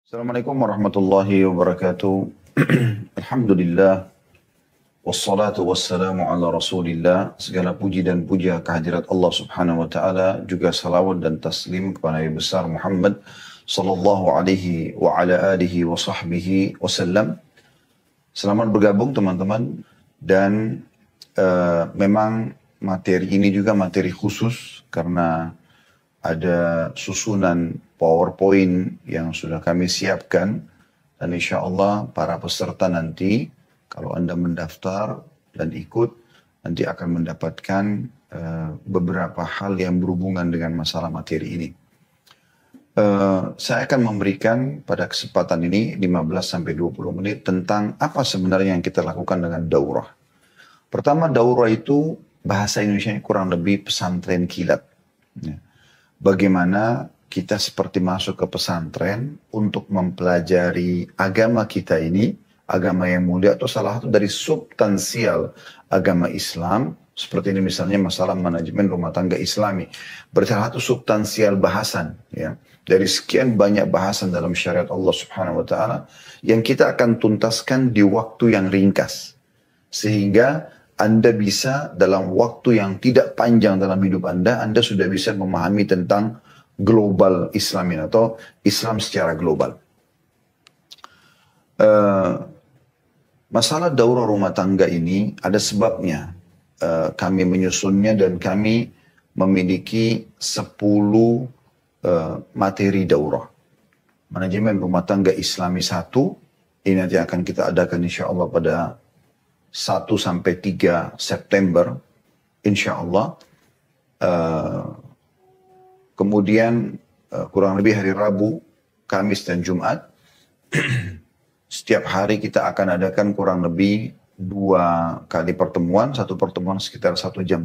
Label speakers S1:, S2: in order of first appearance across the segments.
S1: Assalamualaikum warahmatullahi wabarakatuh. Alhamdulillah. Wassalatu wassalamu ala rasulillah. Segala puji dan puja kehadirat Allah subhanahu wa ta'ala. Juga salawat dan taslim kepada Nabi besar Muhammad sallallahu alaihi wa ala alihi wa sahbihi wasallam. Selamat bergabung teman-teman. Dan memang materi ini juga materi khusus karena ada susunan PowerPoint yang sudah kami siapkan dan insya Allah para peserta nanti kalau Anda mendaftar dan ikut nanti akan mendapatkan beberapa hal yang berhubungan dengan masalah materi ini. Saya akan memberikan pada kesempatan ini 15-20 menit tentang apa sebenarnya yang kita lakukan dengan daurah. Pertama, daurah itu bahasa Indonesia kurang lebih pesantren kilat. Bagaimana kita seperti masuk ke pesantren untuk mempelajari agama kita ini, agama yang mulia atau salah satu dari substansial agama Islam, seperti ini misalnya masalah manajemen rumah tangga Islami. Bersalah satu substansial bahasan, ya, dari sekian banyak bahasan dalam syariat Allah Subhanahu Wa Taala yang kita akan tuntaskan di waktu yang ringkas, sehingga Anda bisa dalam waktu yang tidak panjang dalam hidup Anda sudah bisa memahami tentang global Islamin atau Islam secara global. Masalah daurah rumah tangga ini ada sebabnya. Kami menyusunnya dan kami memiliki 10 materi daurah. Manajemen rumah tangga Islami 1, ini nanti akan kita adakan insya Allah pada 1 sampai 3 September, insya Allah. Kemudian kurang lebih hari Rabu, Kamis dan Jumat. Setiap hari kita akan adakan kurang lebih 2 kali pertemuan. Satu pertemuan sekitar 1,5 jam.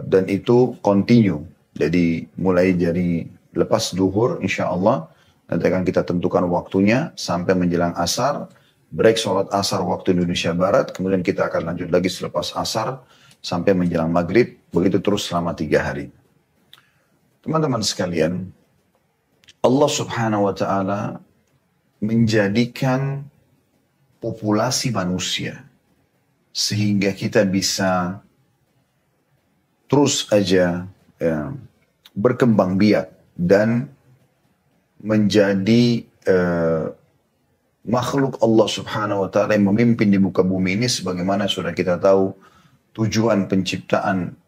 S1: Dan itu continue. Jadi mulai dari lepas duhur insya Allah. Nanti akan kita tentukan waktunya sampai menjelang asar. Break sholat asar waktu Indonesia Barat, kemudian kita akan lanjut lagi selepas asar sampai menjelang maghrib, begitu terus selama 3 hari. Teman-teman sekalian, Allah Subhanahu Wa Taala menjadikan populasi manusia sehingga kita bisa terus aja berkembang biak dan menjadi makhluk Allah Subhanahu Wa Taala yang memimpin di muka bumi ini, sebagaimana sudah kita tahu tujuan penciptaan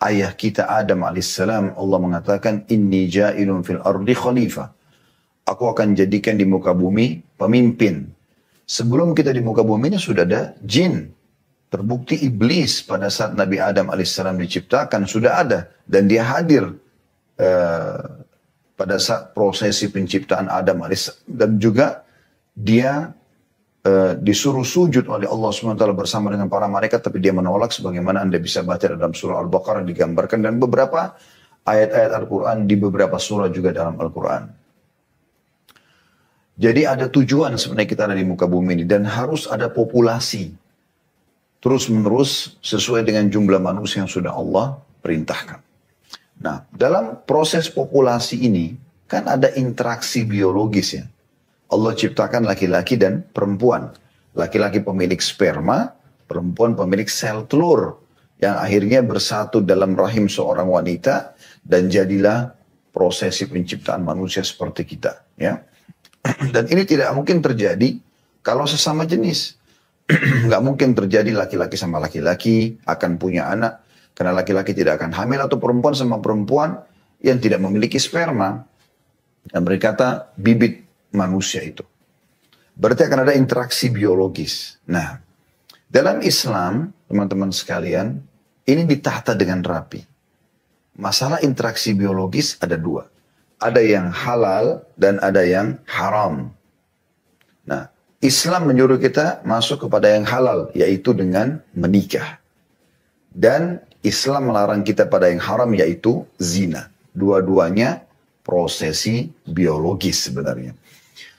S1: ayah kita Adam alaihissalam. Allah mengatakan inni ja'ilun fil ardi khalifah, aku akan jadikan di muka bumi pemimpin. Sebelum kita di muka bumi ini sudah ada jin. Terbukti iblis pada saat Nabi Adam alaihissalam diciptakan sudah ada dan dia hadir pada saat prosesi penciptaan Adam alaihissalam, dan juga dia disuruh sujud oleh Allah SWT bersama dengan para malaikat, tapi dia menolak, sebagaimana Anda bisa baca dalam surah Al-Baqarah digambarkan, dan beberapa ayat-ayat Al-Quran di beberapa surah juga dalam Al-Quran. Jadi ada tujuan sebenarnya kita ada di muka bumi ini, dan harus ada populasi terus-menerus sesuai dengan jumlah manusia yang sudah Allah perintahkan. Nah, dalam proses populasi ini kan ada interaksi biologis ya. Allah ciptakan laki-laki dan perempuan. Laki-laki pemilik sperma, perempuan pemilik sel telur yang akhirnya bersatu dalam rahim seorang wanita dan jadilah prosesi penciptaan manusia seperti kita, ya. Dan ini tidak mungkin terjadi kalau sesama jenis. Nggak mungkin terjadi laki-laki sama laki-laki akan punya anak, karena laki-laki tidak akan hamil, atau perempuan sama perempuan yang tidak memiliki sperma. Dan mereka kata bibit manusia itu. Berarti akan ada interaksi biologis. Nah, dalam Islam, teman-teman sekalian, ini ditata dengan rapi. Masalah interaksi biologis ada 2. Ada yang halal dan ada yang haram. Nah, Islam menyuruh kita masuk kepada yang halal, yaitu dengan menikah. Dan Islam melarang kita pada yang haram, yaitu zina. Dua-duanya prosesi biologis sebenarnya.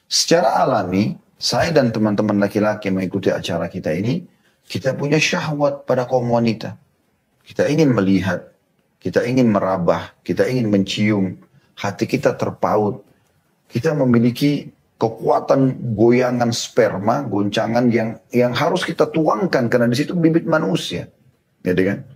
S1: Secara alami, saya dan teman-teman laki-laki yang mengikuti acara kita ini, kita punya syahwat pada kaum wanita. Kita ingin melihat, kita ingin merabah, kita ingin mencium, hati kita terpaut. kita memiliki kekuatan goyangan sperma, goncangan yang harus kita tuangkan karena di situ bibit manusia, gitu kan?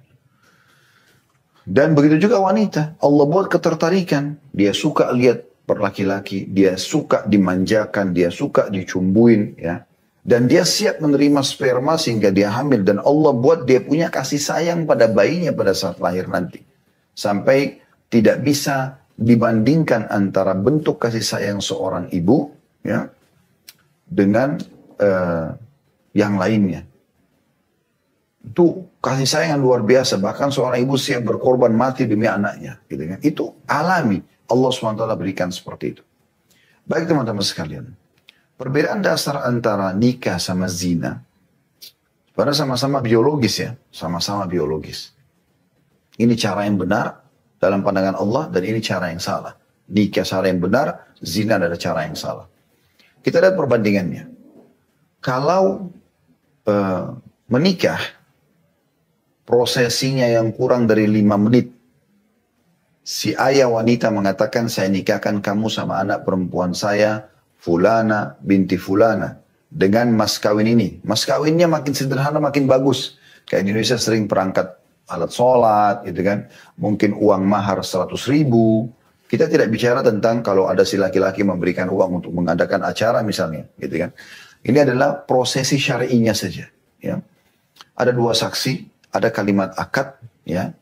S1: Dan begitu juga wanita, Allah buat ketertarikan, dia suka lihat laki-laki, dia suka dimanjakan, dia suka dicumbuin, ya. Dan dia siap menerima sperma sehingga dia hamil. Dan Allah buat dia punya kasih sayang pada bayinya pada saat lahir nanti. Sampai tidak bisa dibandingkan antara bentuk kasih sayang seorang ibu, ya, dengan yang lainnya. Itu kasih sayang yang luar biasa. Bahkan seorang ibu siap berkorban mati demi anaknya, gitu kan? Itu alami. Allah SWT berikan seperti itu. Baik teman-teman sekalian. Perbedaan dasar antara nikah sama zina. Padahal sama-sama biologis ya. Sama-sama biologis. Ini cara yang benar dalam pandangan Allah dan ini cara yang salah. Nikah cara yang benar, zina adalah cara yang salah. Kita lihat perbandingannya. Kalau menikah, prosesinya yang kurang dari 5 menit. Si ayah wanita mengatakan, saya nikahkan kamu sama anak perempuan saya, Fulana binti Fulana, dengan mas kawin ini. Mas kawinnya makin sederhana, makin bagus. Kayak di Indonesia sering perangkat alat sholat, gitu kan. Mungkin uang mahar 100.000. Kita tidak bicara tentang kalau ada si laki-laki memberikan uang untuk mengadakan acara misalnya, gitu kan. Ini adalah prosesi syar'inya saja. Ya. Ada 2 saksi, ada kalimat akad, ya.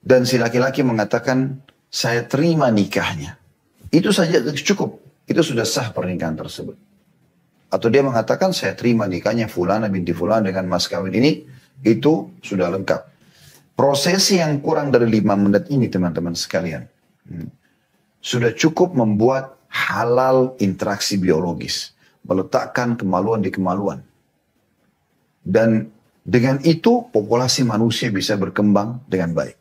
S1: Dan si laki-laki mengatakan, saya terima nikahnya. Itu saja cukup. Itu sudah sah pernikahan tersebut. Atau dia mengatakan, saya terima nikahnya Fulana binti Fulana dengan mas kawin ini. Itu sudah lengkap. Prosesi yang kurang dari 5 menit ini teman-teman sekalian. Sudah cukup membuat halal interaksi biologis. Meletakkan kemaluan di kemaluan. Dan dengan itu populasi manusia bisa berkembang dengan baik.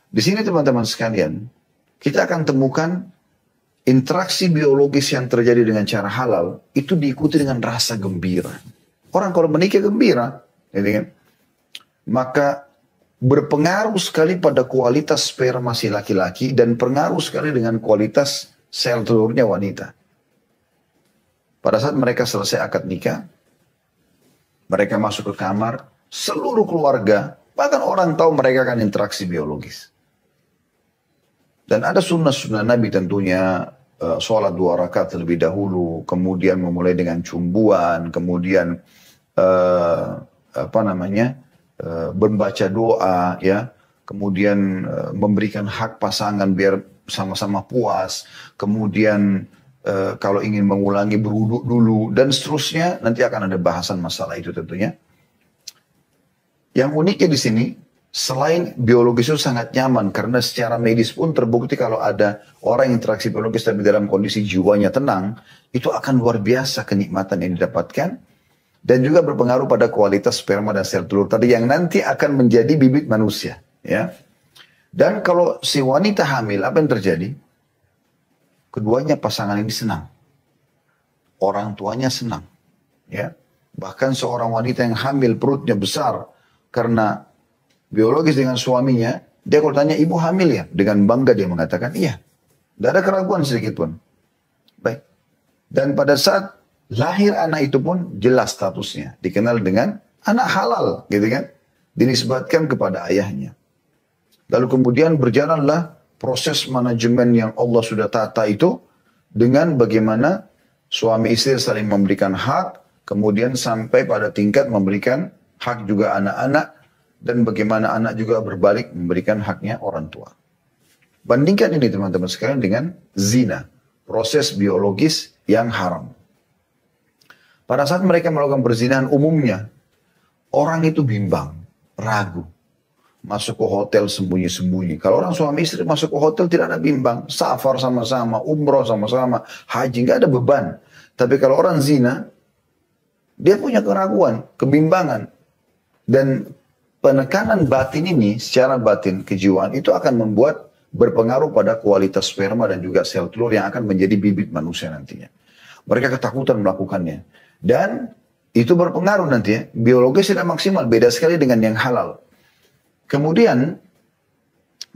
S1: Di sini teman-teman sekalian, kita akan temukan interaksi biologis yang terjadi dengan cara halal, itu diikuti dengan rasa gembira. Orang kalau menikah gembira, gitu kan? Maka berpengaruh sekali pada kualitas sperma si laki-laki dan pengaruh sekali dengan kualitas sel telurnya wanita. Pada saat mereka selesai akad nikah, mereka masuk ke kamar, seluruh keluarga, bahkan orang tahu mereka akan interaksi biologis. Dan ada sunnah-sunnah Nabi tentunya, sholat 2 rakaat terlebih dahulu, kemudian memulai dengan cumbuan, kemudian membaca doa, ya, kemudian memberikan hak pasangan biar sama-sama puas, kemudian kalau ingin mengulangi berwudu dulu dan seterusnya. Nanti akan ada bahasan masalah itu tentunya. Yang uniknya di sini, selain biologis itu sangat nyaman karena secara medis pun terbukti kalau ada orang interaksi biologis tapi dalam kondisi jiwanya tenang, itu akan luar biasa kenikmatan yang didapatkan dan juga berpengaruh pada kualitas sperma dan sel telur tadi yang nanti akan menjadi bibit manusia, ya. Dan kalau si wanita hamil, apa yang terjadi? Keduanya pasangan ini senang. Orang tuanya senang, ya. Bahkan seorang wanita yang hamil perutnya besar karena biologis dengan suaminya, dia kalau tanya, ibu hamil ya? Dengan bangga dia mengatakan, iya. Tidak ada keraguan sedikit pun. Baik. Dan pada saat lahir anak itu pun jelas statusnya. Dikenal dengan anak halal, gitu kan. Dinisbatkan kepada ayahnya. Lalu kemudian berjalanlah proses manajemen yang Allah sudah tata itu dengan bagaimana suami istri saling memberikan hak, kemudian sampai pada tingkat memberikan hak juga anak-anak, dan bagaimana anak juga berbalik memberikan haknya orang tua. Bandingkan ini teman-teman sekalian dengan zina, proses biologis yang haram. Pada saat mereka melakukan perzinahan umumnya, orang itu bimbang, ragu. Masuk ke hotel sembunyi-sembunyi. Kalau orang suami istri masuk ke hotel tidak ada bimbang. Safar sama-sama, umroh sama-sama, haji, nggak ada beban. Tapi kalau orang zina, dia punya keraguan, kebimbangan. Dan penekanan batin ini, secara batin kejiwaan, itu akan membuat berpengaruh pada kualitas sperma dan juga sel telur yang akan menjadi bibit manusia nantinya. Mereka ketakutan melakukannya. Dan itu berpengaruh nanti ya. Biologis tidak maksimal, beda sekali dengan yang halal. Kemudian,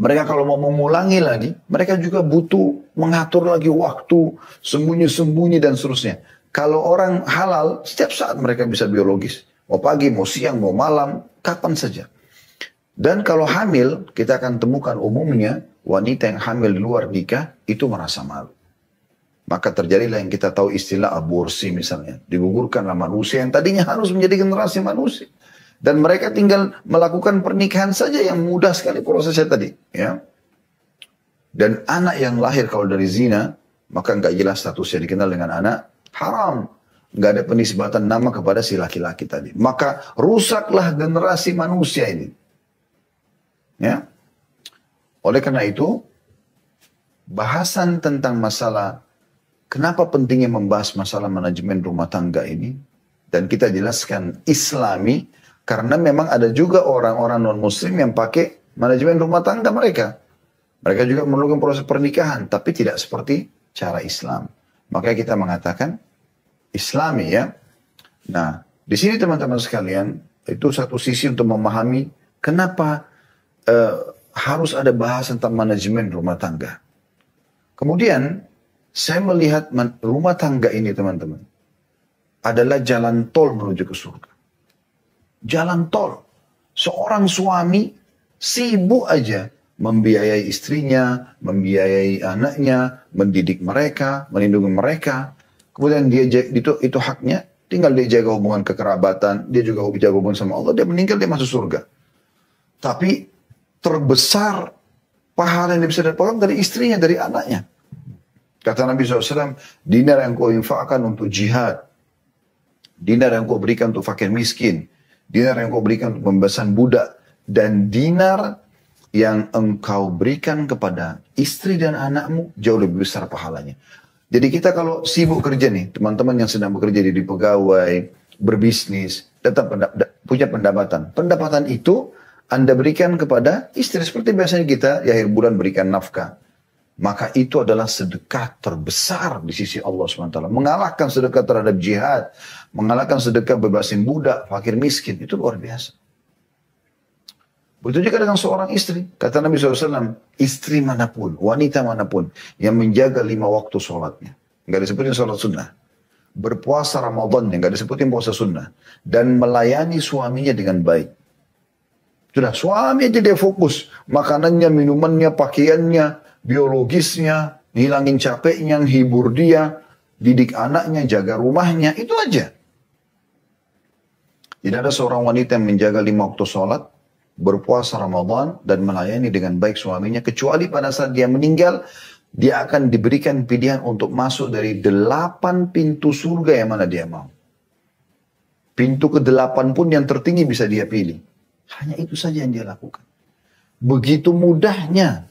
S1: Mereka kalau mau mengulangi lagi, mereka juga butuh mengatur lagi waktu, sembunyi-sembunyi dan seterusnya. Kalau orang halal, setiap saat mereka bisa biologis. Mau pagi, mau siang, mau malam, kapan saja. Dan kalau hamil, kita akan temukan umumnya wanita yang hamil di luar nikah itu merasa malu. Maka terjadilah yang kita tahu istilah aborsi misalnya. Digugurkanlah manusia yang tadinya harus menjadi generasi manusia. Dan mereka tinggal melakukan pernikahan saja yang mudah sekali prosesnya tadi. Ya. Dan anak yang lahir kalau dari zina, maka nggak jelas statusnya dikenal dengan anak haram. Nggak ada penisbatan nama kepada si laki-laki tadi. Maka rusaklah generasi manusia ini. Ya. Oleh karena itu, bahasan tentang masalah kenapa pentingnya membahas masalah manajemen rumah tangga ini, dan kita jelaskan Islami, karena memang ada juga orang-orang non-muslim yang pakai manajemen rumah tangga mereka. Mereka juga memerlukan proses pernikahan, tapi tidak seperti cara Islam. Makanya kita mengatakan Islami ya. Nah, di sini teman-teman sekalian, itu satu sisi untuk memahami kenapa harus ada bahas tentang manajemen rumah tangga. Kemudian, saya melihat rumah tangga ini teman-teman, adalah jalan tol menuju ke surga. Jalan tol. Seorang suami sibuk aja membiayai istrinya, membiayai anaknya, mendidik mereka, melindungi mereka. Kemudian dia itu haknya, tinggal dia jaga hubungan kekerabatan, dia juga jaga hubungan sama Allah, dia meninggal, dia masuk surga. Tapi terbesar pahala yang dia bisa dapatkan dari istrinya, dari anaknya. Kata Nabi SAW, dinar yang kau infakkan untuk jihad, dinar yang kau berikan untuk fakir miskin, dinar yang kau berikan untuk pembebasan budak, dan dinar yang engkau berikan kepada istri dan anakmu jauh lebih besar pahalanya. Jadi kita kalau sibuk kerja nih, teman-teman yang sedang bekerja di pegawai, berbisnis, tetap punya pendapatan. Pendapatan itu Anda berikan kepada istri seperti biasanya kita di akhir bulan berikan nafkah. Maka itu adalah sedekah terbesar di sisi Allah SWT. Mengalahkan sedekah terhadap jihad, mengalahkan sedekah bebasin budak, fakir miskin, itu luar biasa. Begitu juga dengan seorang istri. Kata Nabi SAW, istri manapun, wanita manapun, yang menjaga 5 waktu sholatnya. Nggak disebutin sholat sunnah. Berpuasa Ramadannya, nggak disebutin puasa sunnah. Dan melayani suaminya dengan baik. Sudah, suami aja dia fokus. Makanannya, minumannya, pakaiannya, biologisnya, hilangin capeknya, hibur dia, didik anaknya, jaga rumahnya, itu aja. Tidak ada seorang wanita yang menjaga 5 waktu sholat, berpuasa Ramadan, dan melayani dengan baik suaminya, kecuali pada saat dia meninggal, dia akan diberikan pilihan untuk masuk dari 8 pintu surga yang mana dia mau. Pintu ke-8 pun yang tertinggi bisa dia pilih. Hanya itu saja yang dia lakukan. Begitu mudahnya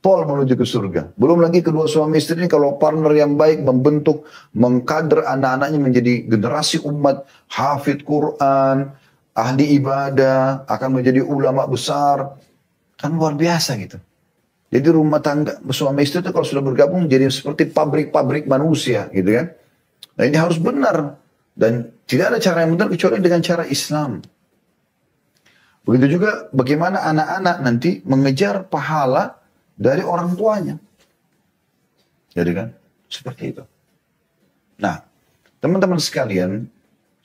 S1: tol menuju ke surga. Belum lagi kedua suami istri ini kalau partner yang baik membentuk, mengkader anak-anaknya menjadi generasi umat, hafid Quran, ahli ibadah, akan menjadi ulama besar. Kan luar biasa gitu. Jadi rumah tangga suami istri itu kalau sudah bergabung jadi seperti pabrik-pabrik manusia gitu kan. Nah ini harus benar. Dan tidak ada cara yang benar kecuali dengan cara Islam. Begitu juga bagaimana anak-anak nanti mengejar pahala dari orang tuanya. Jadi kan, seperti itu. Nah, teman-teman sekalian,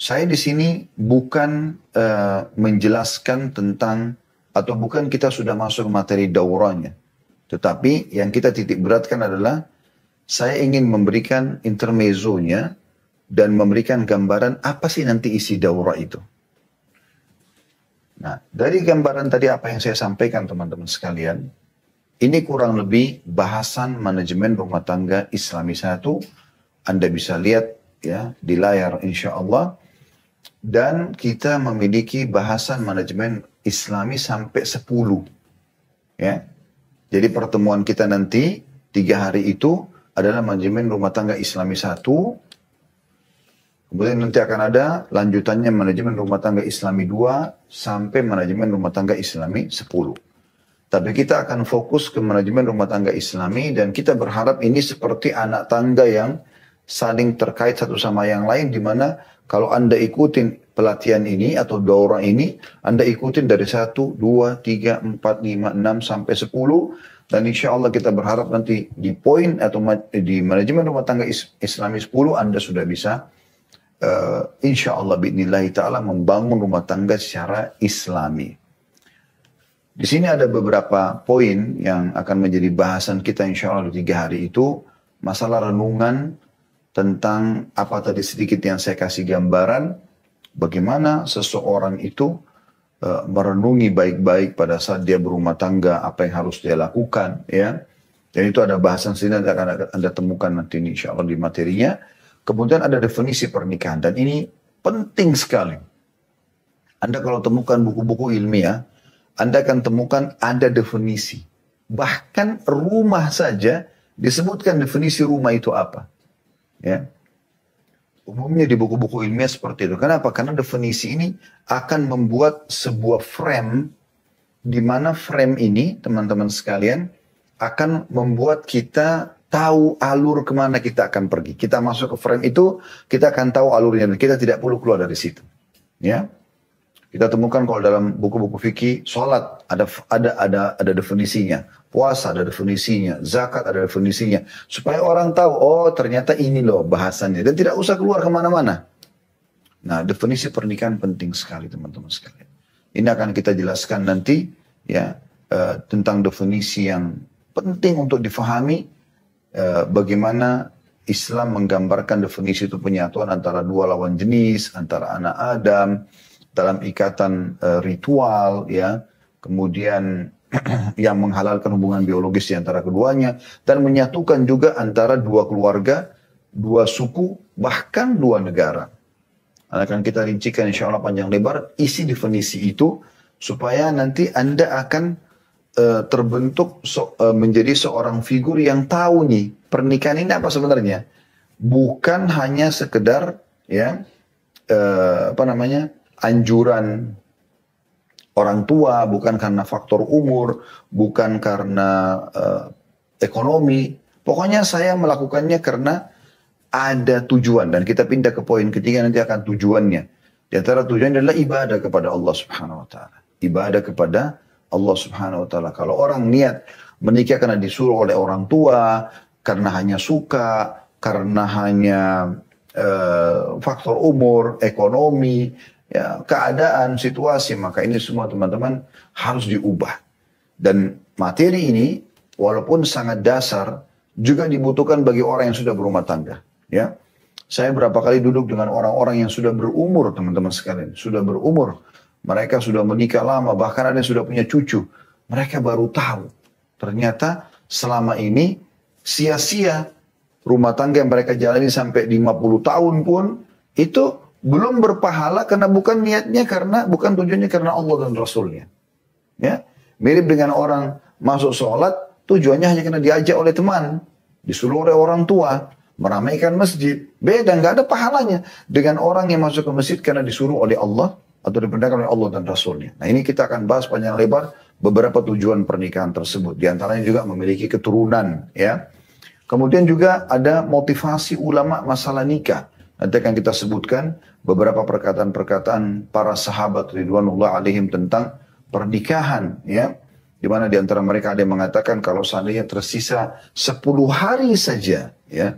S1: saya di sini bukan menjelaskan tentang, atau bukan kita sudah masuk materi daurahnya. Tetapi yang kita titik beratkan adalah, saya ingin memberikan intermezzonya, dan memberikan gambaran apa sih nanti isi daurah itu. Nah, dari gambaran tadi apa yang saya sampaikan teman-teman sekalian, ini kurang lebih bahasan manajemen rumah tangga Islami 1. Anda bisa lihat ya di layar insya Allah. Dan kita memiliki bahasan manajemen Islami sampai 10. Ya. Jadi pertemuan kita nanti 3 hari itu adalah manajemen rumah tangga Islami 1. Kemudian nanti akan ada lanjutannya manajemen rumah tangga Islami 2 sampai manajemen rumah tangga Islami 10. Tapi kita akan fokus ke manajemen rumah tangga Islami dan kita berharap ini seperti anak tangga yang saling terkait satu sama yang lain, di mana kalau Anda ikutin pelatihan ini atau daurah ini, Anda ikutin dari 1, 2, 3, 4, 5, 6, sampai 10. Dan insya Allah kita berharap nanti di poin atau di manajemen rumah tangga Islami 10, Anda sudah bisa insya Allah bi'nillahi ta'ala membangun rumah tangga secara Islami. Di sini ada beberapa poin yang akan menjadi bahasan kita insya Allah di 3 hari itu. Masalah renungan tentang apa tadi sedikit yang saya kasih gambaran. Bagaimana seseorang itu merenungi baik-baik pada saat dia berumah tangga, apa yang harus dia lakukan. Ya. Dan itu ada bahasan sini yang akan Anda temukan nanti insya Allah di materinya. Kemudian ada definisi pernikahan. Dan ini penting sekali. Anda kalau temukan buku-buku ilmiah, Anda akan temukan ada definisi. Bahkan rumah saja disebutkan definisi rumah itu apa. Ya. Umumnya di buku-buku ilmiah seperti itu. Kenapa? Karena definisi ini akan membuat sebuah frame, di mana frame ini, teman-teman sekalian, akan membuat kita tahu alur kemana kita akan pergi. Kita masuk ke frame itu, kita akan tahu alurnya, dan kita tidak perlu keluar dari situ. Ya. Kita temukan kalau dalam buku-buku fikih, sholat ada definisinya, puasa ada definisinya, zakat ada definisinya, supaya orang tahu, oh ternyata ini loh bahasannya, dan tidak usah keluar kemana-mana. Nah, definisi pernikahan penting sekali teman-teman sekalian. Ini akan kita jelaskan nanti ya tentang definisi yang penting untuk difahami, bagaimana Islam menggambarkan definisi itu penyatuan antara dua lawan jenis, antara anak Adam, dalam ikatan ritual, ya, kemudian yang menghalalkan hubungan biologis di antara keduanya, dan menyatukan juga antara dua keluarga, dua suku, bahkan dua negara. Akan kita rincikan insya Allah panjang lebar isi definisi itu, supaya nanti Anda akan terbentuk menjadi seorang figur yang tahu nih, pernikahan ini apa sebenarnya. Bukan hanya sekedar ya anjuran orang tua, bukan karena faktor umur, bukan karena ekonomi. Pokoknya saya melakukannya karena ada tujuan. Dan kita pindah ke poin ketiga nanti akan tujuannya. Di antara tujuannya adalah ibadah kepada Allah Subhanahu Wa Taala. Ibadah kepada Allah Subhanahu Wa Taala. Kalau orang niat menikah karena disuruh oleh orang tua, karena hanya suka, karena hanya faktor umur, ekonomi, ya, keadaan, situasi, maka ini semua teman-teman harus diubah. Dan materi ini walaupun sangat dasar juga dibutuhkan bagi orang yang sudah berumah tangga. Ya, saya berapa kali duduk dengan orang-orang yang sudah berumur, teman-teman sekalian, sudah berumur, mereka sudah menikah lama, bahkan ada yang sudah punya cucu. Mereka baru tahu ternyata selama ini sia-sia rumah tangga yang mereka jalani sampai 50 tahun pun itu belum berpahala karena bukan niatnya, karena bukan tujuannya karena Allah dan Rasulnya. Ya, mirip dengan orang masuk sholat tujuannya hanya karena diajak oleh teman, disuruh oleh orang tua, meramaikan masjid. Beda, nggak ada pahalanya dengan orang yang masuk ke masjid karena disuruh oleh Allah atau diperintahkan oleh Allah dan Rasulnya. Nah, ini kita akan bahas panjang lebar beberapa tujuan pernikahan tersebut. Di antaranya juga memiliki keturunan. Ya, kemudian juga ada motivasi ulama masalah nikah. Nanti akan kita sebutkan beberapa perkataan-perkataan para sahabat ridwanullah alaihim tentang pernikahan, ya. Di mana di antara mereka ada yang mengatakan kalau seandainya tersisa 10 hari saja, ya,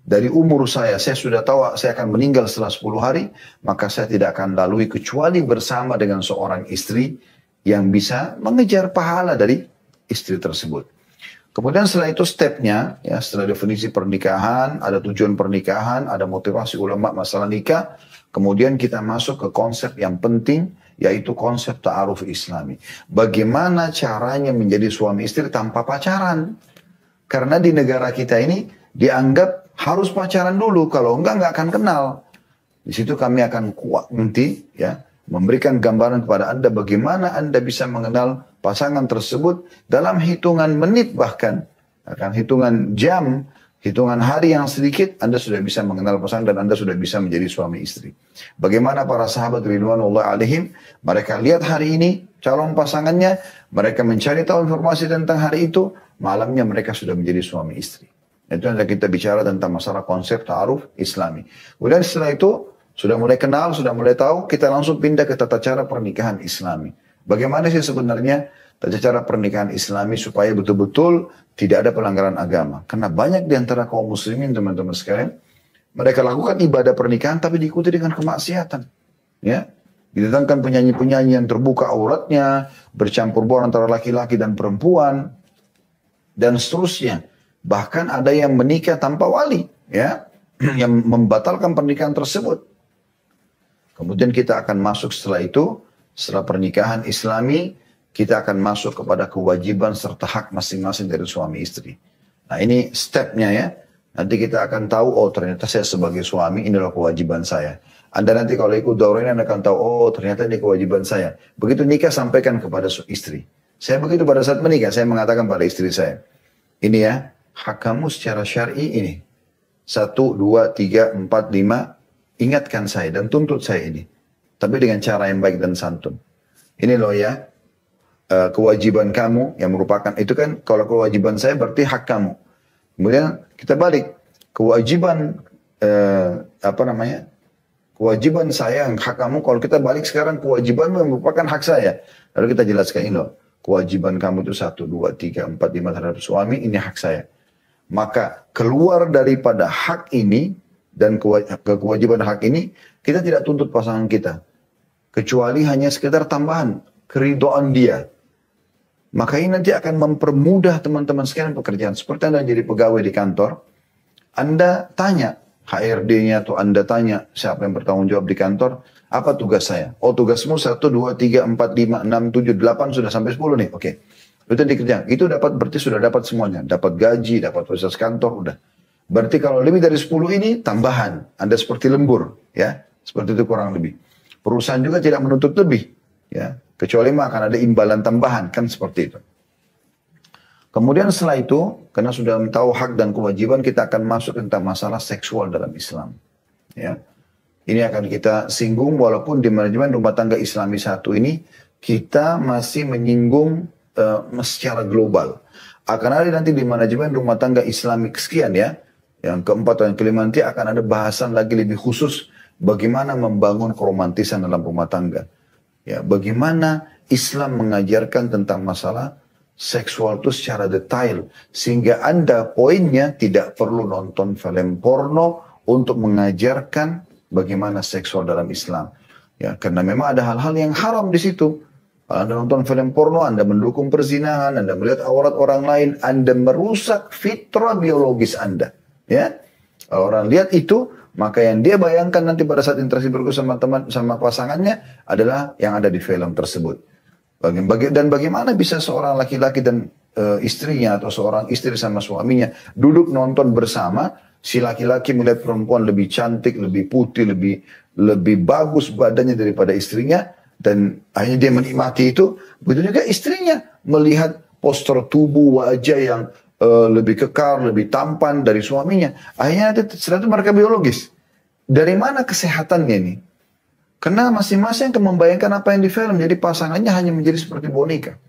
S1: dari umur saya sudah tahu saya akan meninggal setelah 10 hari, maka saya tidak akan lalui kecuali bersama dengan seorang istri yang bisa mengejar pahala dari istri tersebut. Kemudian setelah itu stepnya, ya, setelah definisi pernikahan, ada tujuan pernikahan, ada motivasi ulama masalah nikah, kemudian kita masuk ke konsep yang penting, yaitu konsep ta'aruf Islami. Bagaimana caranya menjadi suami istri tanpa pacaran? Karena di negara kita ini dianggap harus pacaran dulu, kalau enggak akan kenal. Di situ kami akan kuat nanti, ya, memberikan gambaran kepada Anda bagaimana Anda bisa mengenal pasangan tersebut dalam hitungan menit, bahkan akan hitungan jam, hitungan hari yang sedikit, Anda sudah bisa mengenal pasangan dan Anda sudah bisa menjadi suami istri. Bagaimana para sahabat ridwanullah alaihim, mereka lihat hari ini calon pasangannya, mereka mencari tahu informasi tentang hari itu, malamnya mereka sudah menjadi suami istri. Itu yang kita bicara tentang masalah konsep ta'aruf Islami. Kemudian setelah itu, Sudah mulai kenal, sudah mulai tahu, kita langsung pindah ke tata cara pernikahan Islami. Bagaimana sih sebenarnya tata cara pernikahan Islami supaya betul-betul tidak ada pelanggaran agama. Karena banyak di antara kaum muslimin teman-teman sekalian, mereka lakukan ibadah pernikahan tapi diikuti dengan kemaksiatan. Ya, didatangkan penyanyi-penyanyi yang terbuka auratnya, bercampur baur antara laki-laki dan perempuan, dan seterusnya. Bahkan ada yang menikah tanpa wali, ya, yang membatalkan pernikahan tersebut. Kemudian kita akan masuk setelah itu, setelah pernikahan Islami, kita akan masuk kepada kewajiban serta hak masing-masing dari suami istri. Nah ini stepnya ya. Nanti kita akan tahu, oh ternyata saya sebagai suami, inilah kewajiban saya. Anda nanti kalau ikut daurah ini Anda akan tahu, oh ternyata ini kewajiban saya. Begitu nikah sampaikan kepada istri. Saya begitu pada saat menikah, saya mengatakan pada istri saya. Ini ya, hak kamu secara syar'i ini. 1, 2, 3, 4, 5. Ingatkan saya dan tuntut saya ini. Tapi dengan cara yang baik dan santun. Ini loh ya, kewajiban kamu yang merupakan, itu kan kalau kewajiban saya berarti hak kamu. Kemudian kita balik. Kewajiban, kewajiban saya yang hak kamu, kalau kita balik sekarang kewajiban yang merupakan hak saya. Lalu kita jelaskan ini loh. Kewajiban kamu itu 1, 2, 3, 4, 5 terhadap suami, ini hak saya. Maka keluar daripada hak ini, dan kewajiban hak ini, kita tidak tuntut pasangan kita. Kecuali hanya sekedar tambahan, keridhaan dia. Maka ini nanti akan mempermudah teman-teman sekalian pekerjaan. Seperti Anda jadi pegawai di kantor, Anda tanya HRD-nya atau Anda tanya siapa yang bertanggung jawab di kantor, apa tugas saya? Oh tugasmu 1, 2, 3, 4, 5, 6, 7, 8, sudah sampai 10 nih. Oke. Itu dikerjakan. Itu dapat berarti sudah dapat semuanya. Dapat gaji, dapat fasilitas kantor, udah. Berarti kalau lebih dari 10 ini tambahan. Anda seperti lembur, ya. Seperti itu kurang lebih. Perusahaan juga tidak menuntut lebih, ya. Kecuali akan ada imbalan tambahan, kan seperti itu. Kemudian setelah itu, karena sudah tahu hak dan kewajiban, kita akan masuk tentang masalah seksual dalam Islam. Ya. Ini akan kita singgung, walaupun di manajemen rumah tangga Islami 1 ini, kita masih menyinggung secara global. Akan ada nanti di manajemen rumah tangga Islamik sekian ya. Yang keempat dan kelima nanti akan ada bahasan lagi lebih khusus bagaimana membangun keromantisan dalam rumah tangga. Ya, bagaimana Islam mengajarkan tentang masalah seksual itu secara detail. Sehingga Anda poinnya tidak perlu nonton film porno untuk mengajarkan bagaimana seksual dalam Islam. Ya, karena memang ada hal-hal yang haram di situ. Kalau Anda nonton film porno, Anda mendukung perzinahan, Anda melihat aurat orang lain, Anda merusak fitrah biologis Anda. Ya, kalau orang lihat itu, maka yang dia bayangkan nanti pada saat interaksi berikut sama teman, sama pasangannya adalah yang ada di film tersebut. Dan bagaimana bisa seorang laki-laki dan istrinya atau seorang istri sama suaminya duduk nonton bersama, si laki-laki melihat perempuan lebih cantik, lebih putih, lebih bagus badannya daripada istrinya, dan akhirnya dia menikmati itu. Begitu juga istrinya melihat postur tubuh, wajah yang lebih kekar, lebih tampan dari suaminya. Akhirnya setelah itu mereka biologis. Dari mana kesehatannya ini? Karena masing-masing akan membayangkan apa yang di film. Jadi pasangannya hanya menjadi seperti boneka.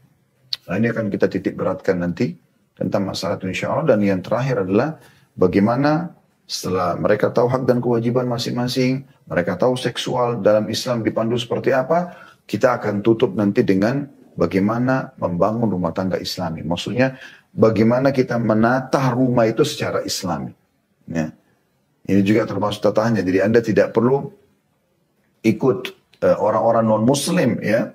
S1: Nah ini akan kita titik beratkan nanti tentang masalah itu insya Allah. Dan yang terakhir adalah bagaimana setelah mereka tahu hak dan kewajiban masing-masing, mereka tahu seksual dalam Islam dipandu seperti apa, kita akan tutup nanti dengan bagaimana membangun rumah tangga Islami. Maksudnya bagaimana kita menata rumah itu secara Islami. Ya. Ini juga termasuk tataannya. Jadi Anda tidak perlu ikut orang-orang non-Muslim, ya.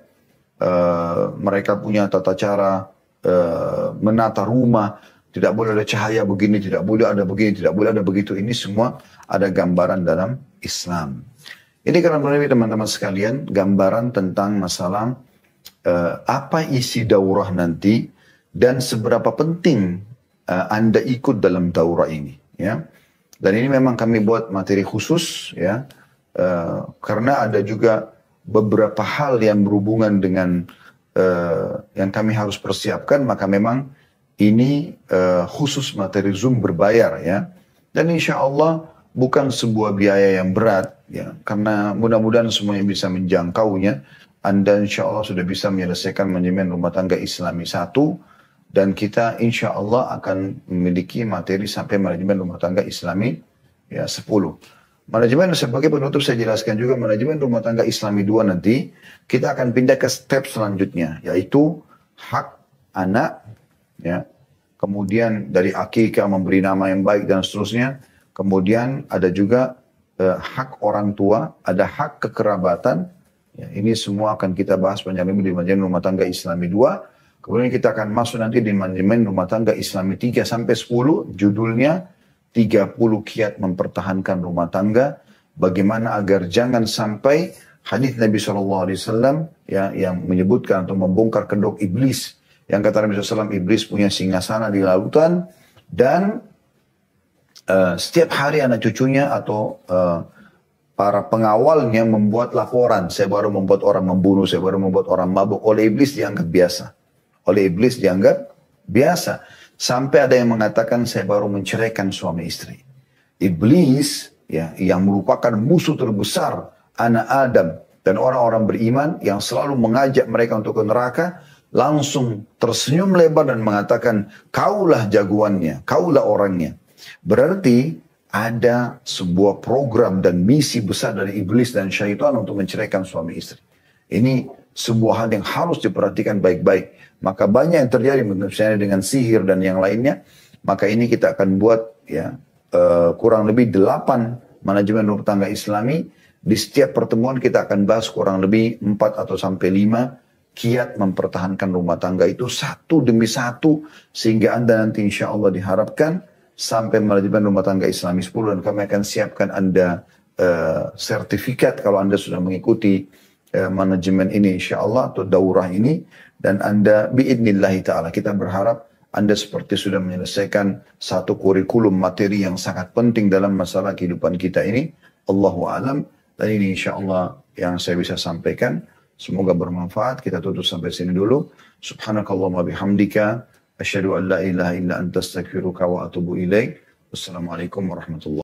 S1: Mereka punya tata cara menata rumah. Tidak boleh ada cahaya begini, tidak boleh ada begini, tidak boleh ada begitu. Ini semua ada gambaran dalam Islam. Ini karena teman-teman sekalian, gambaran tentang masalah apa isi daurah nanti dan seberapa penting Anda ikut dalam daurah ini, ya. Dan ini memang kami buat materi khusus, ya, karena ada juga beberapa hal yang berhubungan dengan yang kami harus persiapkan, maka memang ini khusus materi Zoom berbayar, ya. Dan insya Allah bukan sebuah biaya yang berat, ya, karena mudah-mudahan semuanya bisa menjangkaunya. Anda insya Allah sudah bisa menyelesaikan manajemen rumah tangga Islami 1, dan kita insya Allah akan memiliki materi sampai manajemen rumah tangga Islami ya 10. Manajemen sebagai penutup saya jelaskan juga manajemen rumah tangga Islami 2 nanti kita akan pindah ke step selanjutnya yaitu hak anak ya. Kemudian dari akikah memberi nama yang baik dan seterusnya. Kemudian ada juga hak orang tua, ada hak kekerabatan. Ya, ini semua akan kita bahas panjang lebar di manajemen rumah tangga Islami 2. Kemudian kita akan masuk nanti di manajemen rumah tangga Islami 3 sampai 10. Judulnya 30 kiat mempertahankan rumah tangga. Bagaimana agar jangan sampai hadis Nabi SAW ya, yang menyebutkan atau membongkar kedok iblis. Yang kata Nabi SAW, iblis punya singgasana di lautan dan setiap hari anak cucunya atau para pengawalnya membuat laporan. Saya baru membuat orang membunuh, saya baru membuat orang mabuk. Oleh iblis dianggap biasa. Oleh iblis dianggap biasa. Sampai ada yang mengatakan saya baru menceraikan suami istri. Iblis ya, yang merupakan musuh terbesar anak Adam dan orang-orang beriman yang selalu mengajak mereka untuk ke neraka. Langsung tersenyum lebar dan mengatakan, kaulah jagoannya, kaulah orangnya. Berarti ada sebuah program dan misi besar dari iblis dan syaitan untuk menceraikan suami istri. Ini sebuah hal yang harus diperhatikan baik-baik. Maka banyak yang terjadi misalnya dengan sihir dan yang lainnya. Maka ini kita akan buat ya kurang lebih 8 manajemen rumah tangga Islami. Di setiap pertemuan kita akan bahas kurang lebih 4 atau sampai 5 kiat mempertahankan rumah tangga itu satu demi satu sehingga Anda nanti insya Allah diharapkan sampai manajemen rumah tangga Islami 10 dan kami akan siapkan Anda sertifikat kalau Anda sudah mengikuti manajemen ini insya Allah atau daurah ini dan Anda biidnillahi ta'ala kita berharap Anda seperti sudah menyelesaikan satu kurikulum materi yang sangat penting dalam masalah kehidupan kita ini Allahu alam dan ini insya Allah yang saya bisa sampaikan. Semoga bermanfaat. Kita tutup sampai sini dulu. Subhanakallahumma bihamdika. Asyhadu an la ilaha illa anta astaghfiruka wa atubu ilaik. Wassalamualaikum warahmatullahi wabarakatuh.